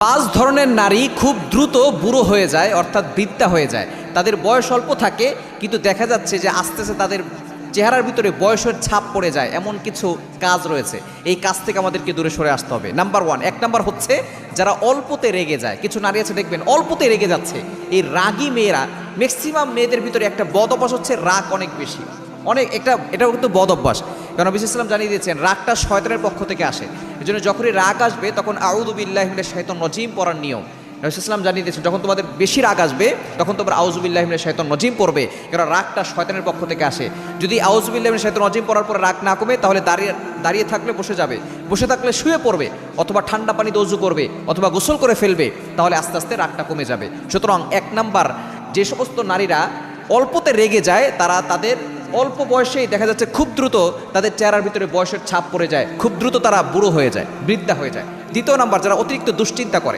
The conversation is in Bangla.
পাঁচ ধরনের নারী খুব দ্রুত বুড়ো হয়ে যায়, অর্থাৎ বৃদ্ধা হয়ে যায়। তাদের বয়স অল্প থাকে, কিন্তু দেখা যাচ্ছে যে আস্তে আস্তে তাদের চেহারার ভিতরে বয়সের ছাপ পড়ে যায়। এমন কিছু কাজ রয়েছে, এই কাজ থেকে আমাদেরকে দূরে সরে আসতে হবে। নাম্বার ওয়ান, এক নাম্বার হচ্ছে যারা অল্পতে রেগে যায়। কিছু নারী আছে দেখবেন অল্পতে রেগে যাচ্ছে। এই রাগী মেয়েরা, ম্যাক্সিমাম মেয়েদের ভিতরে একটা বদ অভ্যাস হচ্ছে রাগ অনেক বেশি, এটাও কিন্তু বদ অভ্যাস। কারণ নবী সাল্লাল্লাহু আলাইহি ওয়াসাল্লাম জানিয়ে দিয়েছেন রাগটা শয়তানের পক্ষ থেকে আসে। এই জন্য যখনই রাগ আসবে তখন আউযু বিল্লাহি মিনাশ শাইতানির রাজিম পড়ার নিয়ম। নবী সাল্লাল্লাহু আলাইহি ওয়াসাল্লাম জানিয়ে দিয়েছেন যখন তোমাদের বেশি রাগ আসবে তখন তোমরা আউযু বিল্লাহি মিনাশ শাইতানির রাজিম পড়বে, কারণ রাগটা শয়তানের পক্ষ থেকে আসে। যদি আউযু বিল্লাহি মিনাশ শাইতানির রাজিম পড়ার পরে রাগ না কমে তাহলে দাঁড়িয়ে থাকলে বসে যাবে, বসে থাকলে শুয়ে পড়বে, অথবা ঠান্ডা পানিতে ওযু করবে, অথবা গোসল করে ফেলবে, তাহলে আস্তে আস্তে রাগটা কমে যাবে। সুতরাং এক নাম্বার, যে সমস্ত নারীরা অল্পতে রেগে যায় তারা তাদের অল্প বয়সেই দেখা যাচ্ছে খুব দ্রুত তাদের চেহারার ভিতরে বয়সের ছাপ পড়ে যায়, খুব দ্রুত তারা বুড়ো হয়ে যায়, বৃদ্ধা হয়ে যায়। দ্বিতীয় নাম্বার, যারা অতিরিক্ত দুশ্চিন্তা করে।